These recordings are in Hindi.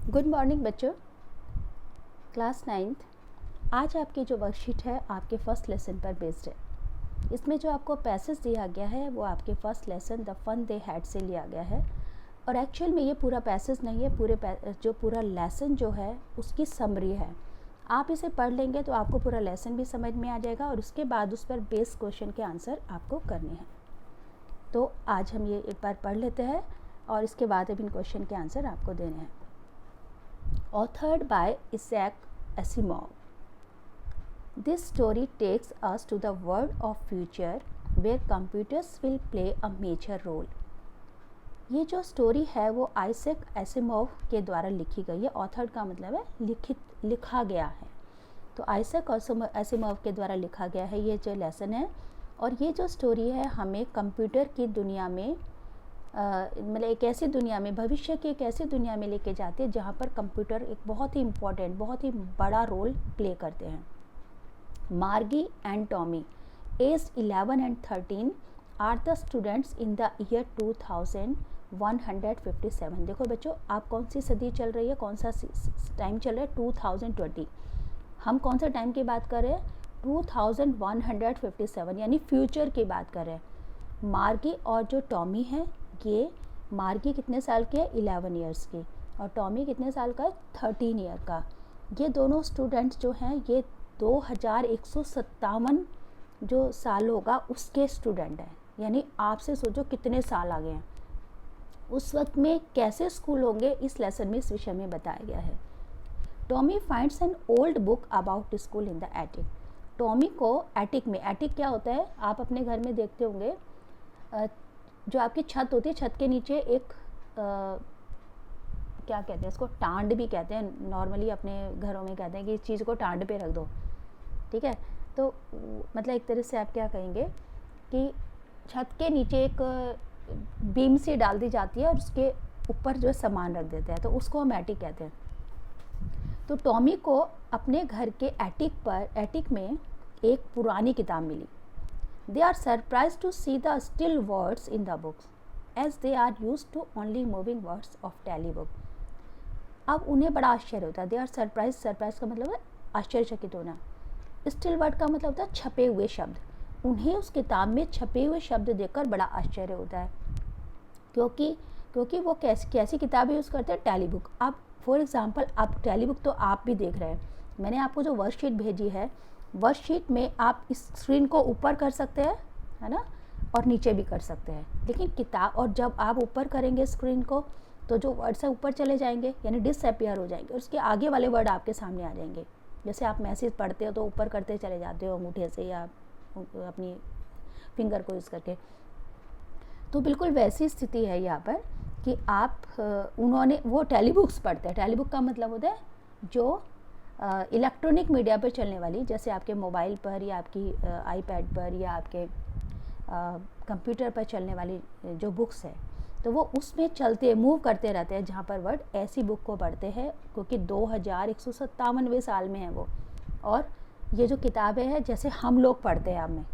गुड मॉर्निंग बच्चों, क्लास 9th। आज आपकी जो वर्कशीट है आपके फर्स्ट लेसन पर बेस्ड है। इसमें जो आपको पैसेज दिया गया है वो आपके first lesson the fun they had से लिया गया है। और एक्चुअल में ये पूरा पैसेज नहीं है, जो पूरा लेसन जो है उसकी समरी है। आप इसे पढ़ लेंगे तो आपको पूरा लेसन भी समझ में आ जाएगा और उसके बाद उस पर बेस्ड क्वेश्चन के आंसर आपको करने हैं। तो आज हम ये एक बार पढ़ लेते हैं और इसके बाद अब इन क्वेश्चन के आंसर आपको देने हैं। Authored by Isaac Asimov. This story takes us to the world of future where computers will play a major role. ये जो स्टोरी है वो आइजैक एसिमोव के द्वारा लिखी गई है। ऑथर्ड का मतलब है लिखा गया है। तो आइजैक एसिमोव के द्वारा लिखा गया है ये जो लेसन है। और ये जो स्टोरी है हमें कंप्यूटर की दुनिया में मतलब एक ऐसी दुनिया में, भविष्य की एक ऐसी दुनिया में लेके जाती है जहाँ पर कंप्यूटर एक बहुत ही इम्पॉर्टेंट, बहुत ही बड़ा रोल प्ले करते हैं। Margie and Tommy aged 11 and 13 are the students in the year 2157। देखो बच्चों, आप कौन सी सदी चल रही है, कौन सा टाइम चल रहा है? 2020। हम कौन सा टाइम की बात कर रहे हैं? 2157 यानी फ्यूचर की बात कर रहे हैं। मार्गी और जो टॉमी है, ये मार्गी कितने साल की है? 11 ईयर्स की। और टॉमी कितने साल का है? 13 ईयर का। ये दोनों स्टूडेंट्स जो हैं ये 2157 जो साल होगा उसके स्टूडेंट हैं। यानी आपसे सोचो कितने साल आ गए हैं। उस वक्त में कैसे स्कूल होंगे इस लेसन में, इस विषय में बताया गया है। Tommy finds N old book about school in the attic. Tommy को एटिक में, एटिक क्या होता है? आप अपने घर में देखते होंगे, जो आपकी छत होती है, छत के नीचे एक क्या कहते हैं इसको? टांड भी कहते हैं। नॉर्मली अपने घरों में कहते हैं कि इस चीज़ को टांड पे रख दो, ठीक है। तो मतलब एक तरह से आप क्या कहेंगे कि छत के नीचे एक बीम सी डाल दी जाती है और उसके ऊपर जो है सामान रख देते हैं, तो उसको हम एटिक कहते हैं। तो टॉमी को अपने घर के एटिक में एक पुरानी किताब मिली। They are surprised to see the still words in the books, as they are used to only moving words of Tallybook. अब उन्हें बड़ा आश्चर्य होता है। They are surprised, surprise का मतलब है आश्चर्यचकित होना। Still word का मतलब होता है छपे हुए शब्द। उन्हें उस किताब में छपे हुए शब्द देखकर बड़ा आश्चर्य होता है, क्योंकि वो कैसी किताबें यूज़ करते हैं? टैलीबुक। अब फॉर एग्जांपल, अब टैलीबुक तो आप भी देख रहे हैं। मैंने आपको जो वर्कशीट भेजी है, वर्कशीट में आप इस स्क्रीन को ऊपर कर सकते हैं, है ना, और नीचे भी कर सकते हैं। लेकिन किताब, और जब आप ऊपर करेंगे स्क्रीन को तो जो वर्ड्स है ऊपर चले जाएंगे, यानी डिसअपियर हो जाएंगे, और उसके आगे वाले वर्ड आपके सामने आ जाएंगे। जैसे आप मैसेज पढ़ते हो तो ऊपर करते चले जाते हो अंगूठे से या अपनी फिंगर को यूज़ करके। तो बिल्कुल वैसी स्थिति है यहाँ पर कि उन्होंने वो टेलीबुक्स पढ़ते हैं। टेलीबुक का मतलब होता है जो इलेक्ट्रॉनिक मीडिया पर चलने वाली, जैसे आपके मोबाइल पर या आपकी आईपैड पर या आपके कंप्यूटर पर चलने वाली जो बुक्स है, तो वो उसमें चलते मूव करते रहते हैं। जहाँ पर वर्ड ऐसी बुक को पढ़ते हैं, क्योंकि 2157वें साल में है वो। और ये जो किताबें हैं जैसे हम लोग पढ़ते हैं अब में,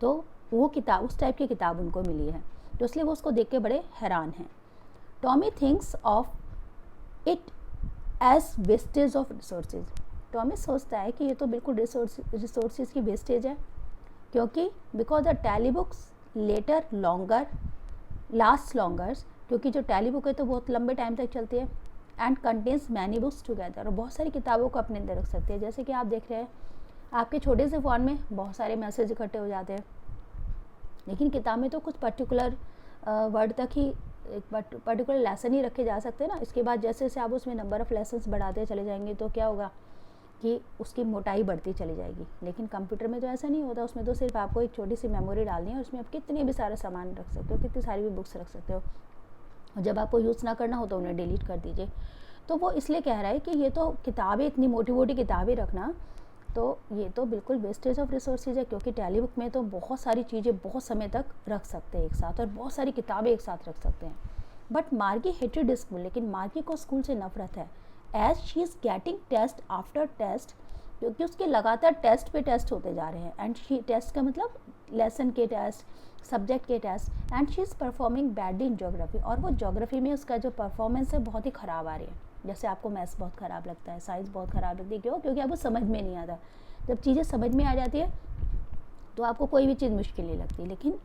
तो वो किताब, उस टाइप की किताब उनको मिली है, तो इसलिए वो उसको देख के बड़े हैरान हैं। Tommy thinks of it as wastage of resources. Tommy सोचता है कि ये तो बिल्कुल रिसोर्सेज की वेस्टेज है, क्योंकि because the tally books later last longer, क्योंकि जो टैली बुक है तो बहुत लंबे टाइम तक चलती है। And contains many books together, और बहुत सारी किताबों को अपने अंदर रख सकते हैं। जैसे कि आप देख रहे हैं आपके छोटे से फ़ोन में बहुत सारे मैसेज इकट्ठे हो जाते हैं, लेकिन किताब में तो कुछ पर्टिकुलर वर्ड तक ही, एक पर्टिकुलर लेसन ही रखे जा सकते हैं ना। इसके बाद जैसे जैसे आप उसमें नंबर ऑफ़ लेसन्स बढ़ाते चले जाएंगे तो क्या होगा कि उसकी मोटाई बढ़ती चली जाएगी। लेकिन कंप्यूटर में तो ऐसा नहीं होता, उसमें तो सिर्फ आपको एक छोटी सी मेमोरी डालनी है और उसमें आप कितने भी सारा सामान रख सकते हो, कितनी सारी भी बुक्स रख सकते हो, और जब आपको यूज़ ना करना हो तो उन्हें डिलीट कर दीजिए। तो वो इसलिए कह रहा है कि ये तो किताबें, इतनी मोटी मोटी किताबें रखना, तो ये तो बिल्कुल वेस्टेज ऑफ रिसोर्सेज है, क्योंकि टैली बुक में तो बहुत सारी चीज़ें बहुत समय तक रख सकते हैं एक साथ, और बहुत सारी किताबें एक साथ रख सकते हैं। बट मार्गी हेटेड स्कूल, लेकिन मार्गी को स्कूल से नफरत है। As she is getting test after test क्योंकि उसके लगातार टेस्ट पे टेस्ट होते जा रहे हैं, एंड शी टेस्ट का मतलब लेसन के टेस्ट, सब्जेक्ट के test, and she is performing badly in geography, और वो ज्योग्राफी में उसका जो परफॉर्मेंस है बहुत ही ख़राब आ रही है। जैसे आपको मैथ्स बहुत ख़राब लगता है, साइंस बहुत ख़राब लगती है, क्यों? क्योंकि आपको समझ में नहीं आता। जब चीज़ें समझ में आ जाती है तो आपको कोई भी चीज़ मुश्किल नहीं लगती। लेकिन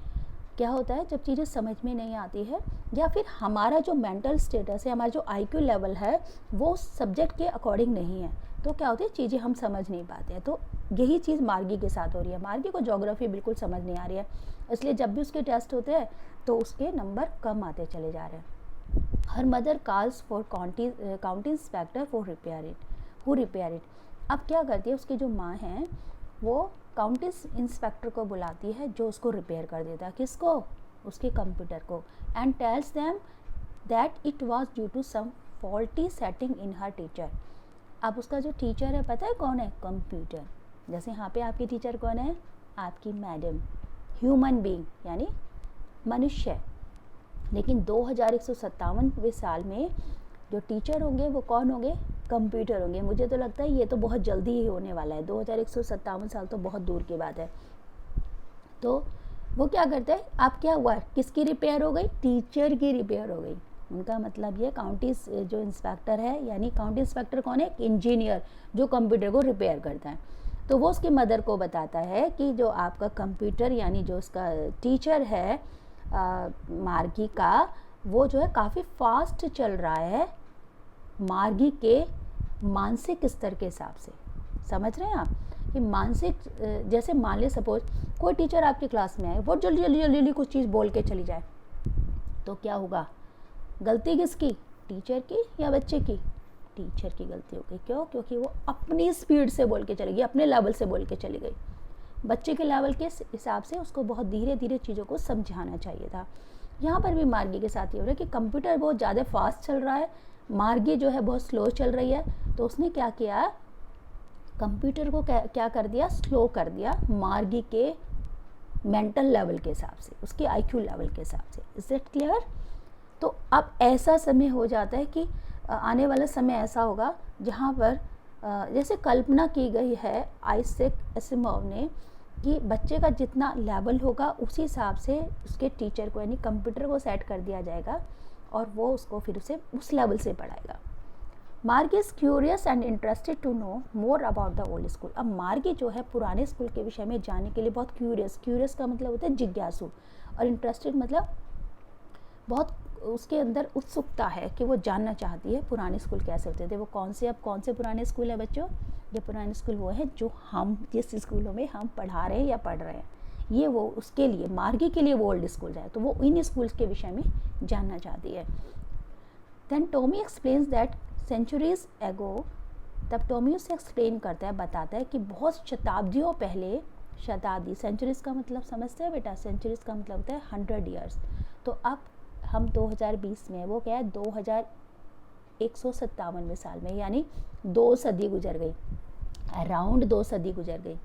क्या होता है, जब चीज़ें समझ में नहीं आती है, या फिर हमारा जो मेंटल स्टेटस है, हमारा जो आईक्यू लेवल है, वो सब्जेक्ट के अकॉर्डिंग नहीं है, तो क्या होती है, चीज़ें हम समझ नहीं पाते हैं। तो यही चीज़ मार्गी के साथ हो रही है। मार्गी को ज्योग्राफी बिल्कुल समझ नहीं आ रही है, इसलिए जब भी उसके टेस्ट होते हैं तो उसके नंबर कम आते चले जा रहे हैं। Her mother calls for county inspector for repair it, who repair it. अब क्या करती है, उसकी जो माँ है वो काउंटी इंस्पेक्टर को बुलाती है, जो उसको रिपेयर कर देता है। किसको? उसके कंप्यूटर को। And tells them that it was due to some faulty setting in her teacher. अब उसका जो टीचर है पता है कौन है? कंप्यूटर। जैसे यहाँ पे आपकी टीचर कौन है? आपकी मैडम, ह्यूमन बीइंग यानी मनुष्य। लेकिन 2157वें साल में जो टीचर होंगे वो कौन होंगे? कंप्यूटर होंगे। मुझे तो लगता है ये तो बहुत जल्दी ही होने वाला है, 2157 साल तो बहुत दूर की बात है। तो वो क्या करते हैं, अब क्या हुआ, किसकी रिपेयर हो गई? टीचर की रिपेयर हो गई। उनका मतलब ये काउंटी जो इंस्पेक्टर है, यानी काउंटी इंस्पेक्टर कौन है? इंजीनियर, जो कंप्यूटर को रिपेयर करता है। तो वो उसकी मदर को बताता है कि जो आपका कंप्यूटर यानी जो उसका टीचर है मार्गी का, वो जो है काफ़ी फास्ट चल रहा है मार्गी के मानसिक स्तर के हिसाब से। समझ रहे हैं आप कि मानसिक, जैसे मान ले सपोज कोई टीचर आपकी क्लास में आए, वो जल्दी जल्दी जल्दी जल्दी कुछ चीज़ बोल के चली जाए, तो क्या होगा? गलती किसकी? टीचर की या बच्चे की? टीचर की गलती हो गई। क्यों? क्योंकि वो अपनी स्पीड से बोल के चली गई, अपने लेवल से बोल के चली गई। बच्चे के लेवल के हिसाब से उसको बहुत धीरे धीरे चीज़ों को समझाना चाहिए था। यहाँ पर भी मार्गी के साथ ये हो रहा है कि कंप्यूटर बहुत ज़्यादा फास्ट चल रहा है, मार्गी जो है बहुत स्लो चल रही है। तो उसने क्या किया, कंप्यूटर को क्या कर दिया? स्लो कर दिया मार्गी के मेंटल लेवल के हिसाब से, उसके आईक्यू लेवल के हिसाब से। Is it clear? तो अब ऐसा समय हो जाता है कि आने वाला समय ऐसा होगा जहाँ पर जैसे कल्पना की गई है आइजैक एसिमोव ने कि बच्चे का जितना लेवल होगा उसी हिसाब से उसके टीचर को यानी कंप्यूटर को सेट कर दिया जाएगा और वो उसको फिर उसे उस लेवल से पढ़ाएगा। Margie is curious and interested to know more about the old school. अब मार्गी जो है पुराने स्कूल के विषय में जानने के लिए बहुत क्यूरियस का मतलब होता है जिज्ञासु, और इंटरेस्टेड मतलब बहुत उसके अंदर उत्सुकता है कि वो जानना चाहती है पुराने स्कूल कैसे होते थे। वो कौन से पुराने स्कूल है बच्चों? ये पुराने स्कूल वो है जो हम जिस स्कूलों में हम पढ़ा रहे हैं या पढ़ रहे हैं, ये वो उसके लिए मार्गी के लिए वो ओल्ड स्कूल है, तो वो इन स्कूल्स के विषय में जानना चाहती है। Then Tommy explains that centuries ago, तब टॉमी उसे एक्सप्लेन करता है, बताता है कि बहुत शताब्दियों पहले, शताब्दी सेंचुरीज का मतलब समझते हैं बेटा? सेंचुरीज का मतलब होता है 100 ईयर्स। तो अब हम 2020 में, वो क्या है 2157वें साल में, यानी 2 सदी गुजर गई, अराउंड 2 सदी गुजर गई।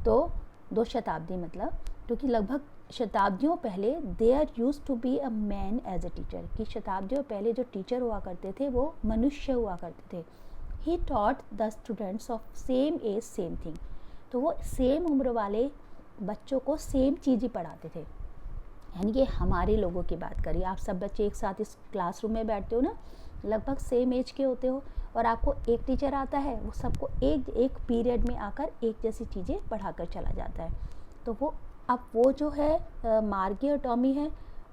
तो 2 शताब्दी मतलब, क्योंकि लगभग शताब्दियों पहले there use to be a man as a teacher, कि शताब्दियों पहले जो टीचर हुआ करते थे वो मनुष्य हुआ करते थे। He taught the students of same age same thing, तो वो सेम उम्र वाले बच्चों को सेम चीज़ ही पढ़ाते थे। यानी कि हमारे लोगों की बात करिए, आप सब बच्चे एक साथ इस क्लासरूम में बैठते हो ना, लगभग सेम एज के होते हो, और आपको एक टीचर आता है, वो सबको एक पीरियड में आकर एक जैसी चीज़ें पढ़ाकर चला जाता है। तो वो अब वो जो है मार्गी और टॉमी है,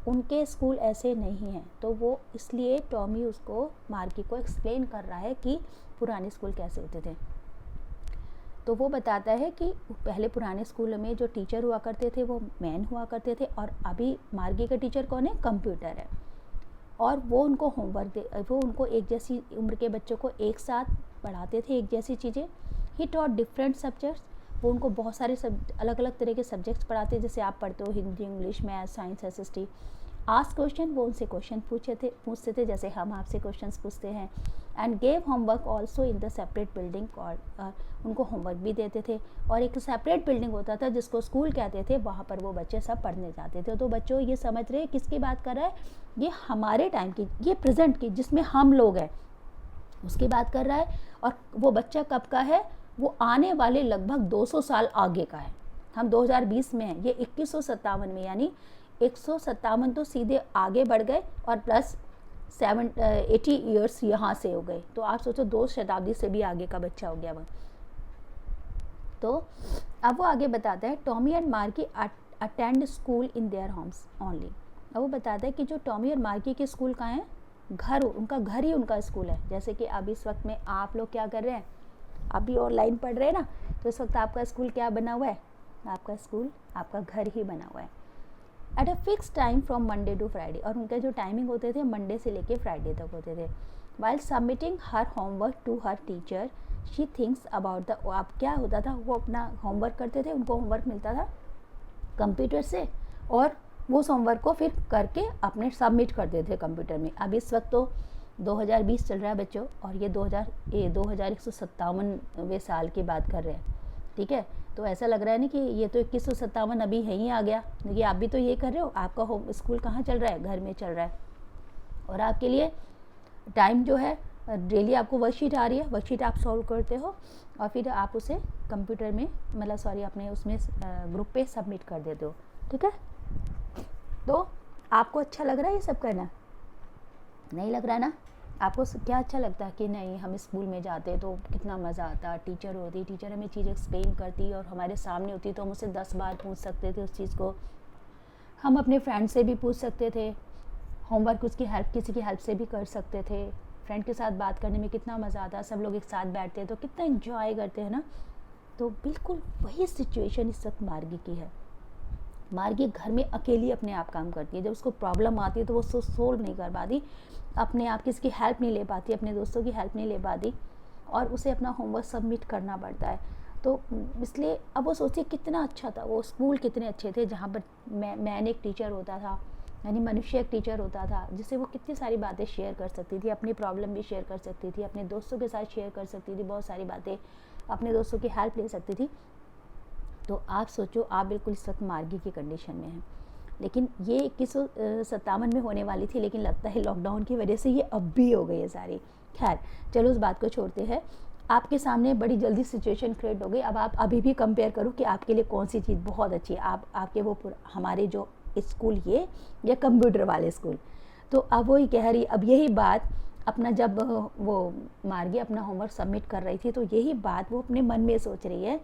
उनके स्कूल ऐसे नहीं हैं, तो वो इसलिए टॉमी उसको मार्गी को एक्सप्लेन कर रहा है कि पुराने स्कूल कैसे होते थे। तो वो बताता है कि पहले पुराने स्कूलों में जो टीचर हुआ करते थे वो मैन हुआ करते थे, और अभी मार्गी का टीचर कौन है? कंप्यूटर है। और वो उनको वो उनको एक जैसी उम्र के बच्चों को एक साथ पढ़ाते थे, एक जैसी चीज़ें। ही टॉट डिफरेंट सब्जेक्ट्स, वो उनको बहुत सारे अलग अलग तरह के सब्जेक्ट्स पढ़ाते हैं, जैसे आप पढ़ते हो Hindi, English, math, science, SST। Ask question, वो उनसे क्वेश्चन पूछते थे जैसे हम आपसे क्वेश्चंस पूछते हैं। And gave homework also in the separate building, और उनको होमवर्क भी देते थे। और एक सेपरेट बिल्डिंग होता था जिसको स्कूल कहते थे, वहाँ पर वो बच्चे सब पढ़ने जाते थे। तो बच्चों ये समझ रहे हैं किसकी बात कर रहा है? ये हमारे टाइम की, ये प्रेजेंट की, जिसमें हम लोग हैं उसकी बात कर रहा है। और वो बच्चा कब का है? वो आने वाले लगभग 200 साल आगे का है। हम 2020 में हैं, ये 2157 में, यानी 157 तो सीधे आगे बढ़ गए और प्लस 80 ईयर्स यहाँ से हो गए। तो आप सोचो 2 शताब्दी से भी आगे का बच्चा हो गया वो। तो अब वो आगे बताता है, Tommy and marquee attend school in their homes only. अब वो बताता है कि जो टॉमी और मार्की के स्कूल कहाँ हैं, घर, उनका घर ही उनका स्कूल है। जैसे कि अब इस वक्त में आप लोग क्या कर रहे हैं, आप भी ऑनलाइन पढ़ रहे हैं ना, तो इस वक्त आपका स्कूल क्या बना हुआ है, आपका स्कूल आपका घर ही बना हुआ है। At a fix time from Monday to Friday, और उनके जो टाइमिंग होते थे मंडे से लेके फ्राइडे तक होते थे। While submitting her homework to her teacher she thinks about the, अब क्या होता था, वो अपना होमवर्क करते थे, उनको होमवर्क मिलता था कंप्यूटर से, और वो उस होमवर्क को फिर करके अपने सबमिट कर देते थे कंप्यूटर में। अब इस वक्त तो 2020 चल रहा है बच्चों, और ये 2157वें साल की बात कर रहे हैं, ठीक है। तो ऐसा लग रहा है ना कि ये तो 2157 अभी है ही आ गया, क्योंकि आप भी तो ये कर रहे हो, आपका होम स्कूल कहाँ चल रहा है, घर में चल रहा है। और आपके लिए टाइम जो है, डेली आपको वर्कशीट आ रही है, वर्कशीट आप सॉल्व करते हो और फिर आप उसे कंप्यूटर में, मतलब सॉरी अपने उसमें ग्रुप पे सबमिट कर देते हो, ठीक है। तो आपको अच्छा लग रहा है ये सब करना, नहीं लग रहा है ना? आपको क्या अच्छा लगता है कि नहीं हम स्कूल में जाते तो कितना मज़ा आता, टीचर होती, टीचर हमें चीज़ एक्सप्लेन करती और हमारे सामने होती, तो हम उससे 10 बार पूछ सकते थे उस चीज़ को, हम अपने फ्रेंड से भी पूछ सकते थे, होमवर्क उसकी हेल्प, किसी की हेल्प से भी कर सकते थे। फ्रेंड के साथ बात करने में कितना मज़ा आता, सब लोग एक साथ बैठते हैं तो कितना एंजॉय करते हैं ना। तो बिल्कुल वही सिचुएशन इस वक्त मार्गी की है। मार्गी घर में अकेली अपने आप काम करती है, जब उसको प्रॉब्लम आती है तो वो उसको सोल्व नहीं कर पाती, अपने आप किसी की हेल्प नहीं ले पाती, अपने दोस्तों की हेल्प नहीं ले पाती, और उसे अपना होमवर्क सबमिट करना पड़ता है। तो इसलिए अब वो सोचती है कितना अच्छा था वो स्कूल, कितने अच्छे थे, जहाँ पर मैन एक टीचर होता था, यानी मनुष्य एक टीचर होता था, जिससे वो कितनी सारी बातें शेयर कर सकती थी, अपनी प्रॉब्लम भी शेयर कर सकती थी, अपने दोस्तों के साथ शेयर कर सकती थी, बहुत सारी बातें, अपने दोस्तों की हेल्प ले सकती थी। तो आप सोचो, आप बिल्कुल इस वक्त मार्गी की कंडीशन में हैं। लेकिन ये 2157 में होने वाली थी, लेकिन लगता है लॉकडाउन की वजह से ये अब भी हो गई है सारी। खैर चलो उस बात को छोड़ते हैं। आपके सामने बड़ी जल्दी सिचुएशन क्रिएट हो गई। अब आप अभी भी कंपेयर करो कि आपके लिए कौन सी चीज़ बहुत अच्छी है, आपके वो हमारे जो स्कूल ये या कंप्यूटर वाले स्कूल। तो अब वही कह रही, अब यही बात अपना, जब वो मार्गी अपना होमवर्क सबमिट कर रही थी, तो यही बात वो अपने मन में सोच रही है,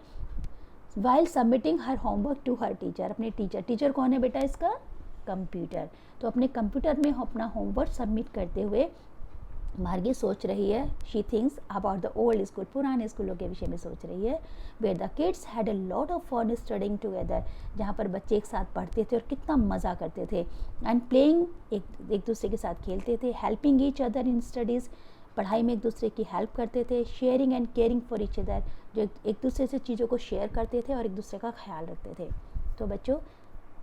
while submitting her homework to her teacher. अपने टीचर कौन है बेटा इसका, कंप्यूटर। तो अपने कंप्यूटर में अपना होमवर्क सबमिट करते हुए मार्गी सोच रही है, she thinks about the old school, पुराने स्कूलों के विषय में सोच रही है, where the kids had a lot of fun studying together, जहाँ पर बच्चे एक साथ पढ़ते थे और कितना मज़ा करते थे, एंड प्लेइंग, एक दूसरे के साथ खेलते थे, helping each other in studies, पढ़ाई में एक दूसरे की हेल्प करते थे, sharing and caring for each other, जो एक दूसरे से चीज़ों को शेयर करते थे और एक दूसरे का ख्याल रखते थे। तो बच्चों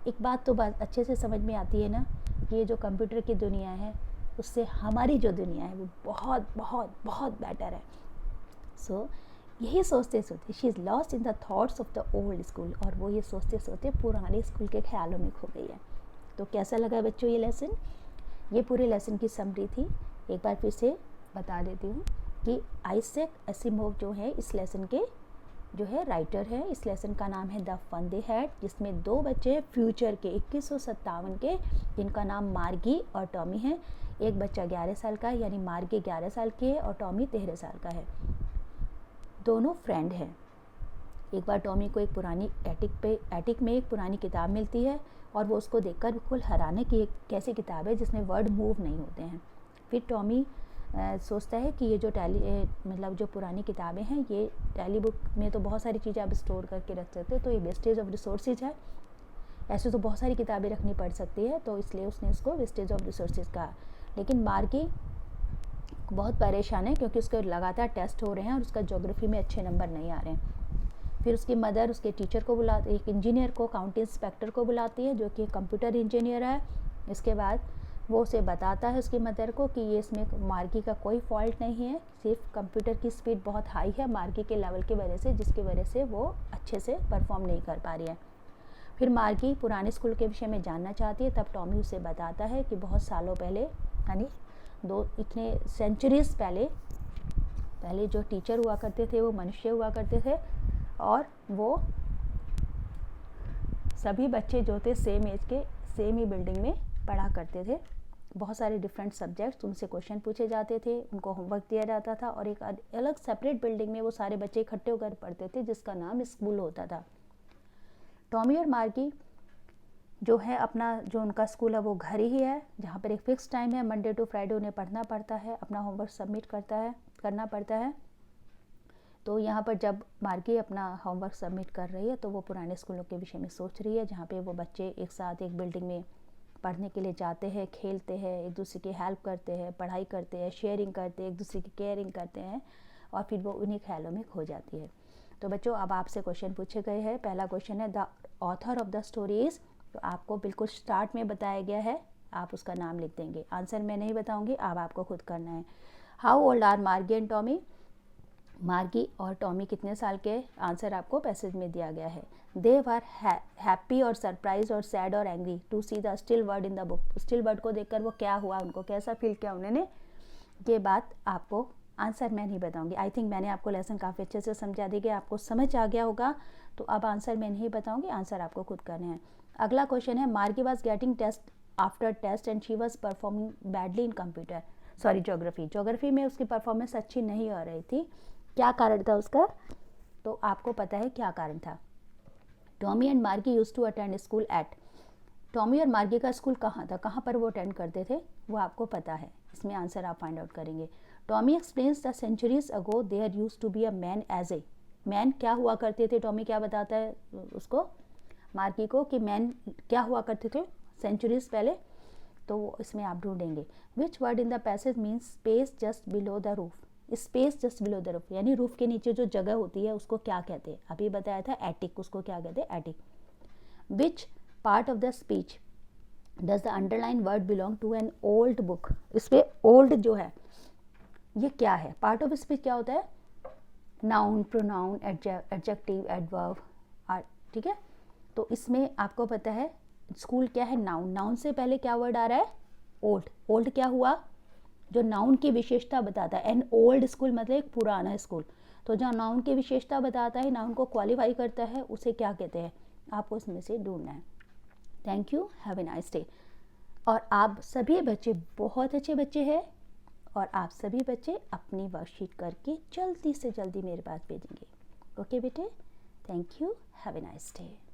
एक बात तो अच्छे से समझ में आती है ना, कि ये जो कंप्यूटर की दुनिया है उससे हमारी जो दुनिया है वो बहुत बहुत बहुत बेटर है। सो यही सोचते सोचते she is lost in the thoughts of the old school, और वो ये सोचते सोचते पुराने स्कूल के ख्यालों में खो गई है। तो कैसा लगा बच्चों ये लेसन? ये पूरे लेसन की समरी थी। एक बार फिर से बता देती हूँ कि आइजैक एसिमोव जो है इस लेसन के जो है राइटर है। इस लेसन का नाम है द फन दे हैड, जिसमें 2 बच्चे हैं फ्यूचर के 2157 के, जिनका नाम मार्गी और टॉमी है। एक बच्चा 11 साल का है, यानी मार्गी 11 साल की है और टॉमी 13 साल का है। दोनों फ्रेंड हैं। एक बार टॉमी को एक पुरानी एटिक में एक पुरानी किताब मिलती है, और वो उसको देखकर बिल्कुल हैरान है कि एक कैसी किताब है जिसमें वर्ड मूव नहीं होते हैं। फिर टॉमी सोचता है कि ये जो मतलब जो पुरानी किताबें हैं, ये टैली बुक में तो बहुत सारी चीज़ें आप स्टोर करके रख सकते हो, तो ये वेस्टेज ऑफ रिसोर्सेज है। ऐसे तो बहुत सारी किताबें रखनी पड़ सकती है, तो इसलिए उसने इसको वेस्टेज ऑफ रिसोर्सेज कहा। लेकिन मार्गी बहुत परेशान है, क्योंकि उसके लगातार टेस्ट हो रहे हैं और उसका ज्योग्राफी में अच्छे नंबर नहीं आ रहे हैं। फिर उसकी मदर उसके टीचर को बुलाती, एक इंजीनियर को, काउंटी इंस्पेक्टर को बुलाती है, जो कि कंप्यूटर इंजीनियर है। इसके बाद वो उसे बताता है, उसकी मदर को, कि ये इसमें मार्गी का कोई फॉल्ट नहीं है, सिर्फ कंप्यूटर की स्पीड बहुत हाई है मार्गी के लेवल की वजह से, जिसकी वजह से वो अच्छे से परफॉर्म नहीं कर पा रही है। फिर मार्गी पुराने स्कूल के विषय में जानना चाहती है, तब टॉमी उसे बताता है कि बहुत सालों पहले, यानी इतने सेंचुरीज पहले पहले जो टीचर हुआ करते थे वो मनुष्य हुआ करते थे, और वो सभी बच्चे जो थे सेम एज के सेम ही बिल्डिंग में पढ़ा करते थे। बहुत सारे डिफरेंट सब्जेक्ट्स, उनसे क्वेश्चन पूछे जाते थे, उनको होमवर्क दिया जाता था, और एक अलग सेपरेट बिल्डिंग में वो सारे बच्चे इकट्ठे होकर पढ़ते थे, जिसका नाम स्कूल होता था। टॉमी और मार्गी जो है अपना जो उनका स्कूल है वो घर ही है, जहाँ पर एक फ़िक्स टाइम है, मंडे टू फ्राइडे उन्हें पढ़ना पड़ता है, अपना होमवर्क सबमिट करना पड़ता है। तो यहाँ पर जब मार्गी अपना होमवर्क सबमिट कर रही है तो वो पुराने स्कूलों के विषय में सोच रही है, जहाँ पे वो बच्चे एक साथ एक बिल्डिंग में पढ़ने के लिए जाते हैं, खेलते हैं, एक दूसरे की हेल्प करते हैं, पढ़ाई करते हैं, शेयरिंग करते हैं, एक दूसरे की केयरिंग करते हैं, और फिर वो उन्हीं ख्यालों में खो जाती है। तो बच्चों अब आपसे क्वेश्चन पूछे गए हैं। पहला क्वेश्चन है the author of the stories, तो आपको बिल्कुल स्टार्ट में बताया गया है, आप उसका नाम लिख देंगे। आंसर मैं नहीं बताऊंगी, अब आपको खुद करना है। हाउ ओल्ड आर मार्गी एंड टॉमी, मार्गी और टॉमी कितने साल के, आंसर आपको पैसेज में दिया गया है। दे वर हैप्पी और सरप्राइज और सैड और angry to see the still word in the book, still word को देखकर वो क्या हुआ, उनको कैसा फील किया उन्होंने, ये बात आपको, आंसर मैं नहीं बताऊंगी। आई थिंक मैंने आपको लेसन काफ़ी अच्छे से समझा दी, कि आपको समझ आ गया होगा, तो अब आंसर मैं नहीं बताऊंगी, आंसर आपको खुद करने हैं। अगला क्वेश्चन है Margie was getting test after test and she was performing badly in computer, sorry geography में उसकी परफॉर्मेंस अच्छी नहीं हो रही थी, क्या कारण था उसका, तो आपको पता है क्या कारण था। Tommy and Margie use to attend school at, Tommy और मार्गी का स्कूल कहाँ था, कहाँ पर वो अटेंड करते थे, वो आपको पता है, इसमें आंसर आप फाइंड आउट करेंगे। Tommy explains the centuries ago there use to be a man as a, man क्या हुआ करते थे, टॉमी क्या बताता है उसको, मार्गी को, कि मैन क्या हुआ करते थे सेंचुरीज पहले, तो इसमें आप ढूंढेंगे। Which word in the passage means space just below the roof, space just below the roof यानी रूफ के नीचे जो जगह होती है उसको क्या कहते हैं, अभी बताया था एटिक, उसको क्या कहते हैं attic. Which part of the speech does the underline word belong to an old book, इसमें ओल्ड जो है ये क्या है, पार्ट ऑफ स्पीच क्या होता है, नाउन, प्रोनाउन, एडजेक्टिव, एडवर्ब, ठीक है। तो इसमें आपको पता है स्कूल क्या है, नाउन, नाउन से पहले क्या वर्ड आ रहा है, ओल्ड, ओल्ड क्या हुआ, जो नाउन की विशेषता बताता है, एन ओल्ड स्कूल मतलब एक पुराना स्कूल, तो जो नाउन की विशेषता बताता है, नाउन को क्वालिफाई करता है, उसे क्या कहते हैं, आपको इसमें से ढूंढना है। Thank you, have a nice day. और आप सभी बच्चे बहुत अच्छे बच्चे हैं, और आप सभी बच्चे अपनी वर्कशीट करके जल्दी से जल्दी मेरे पास भेजेंगे। ओके बेटे, thank you, have a nice day.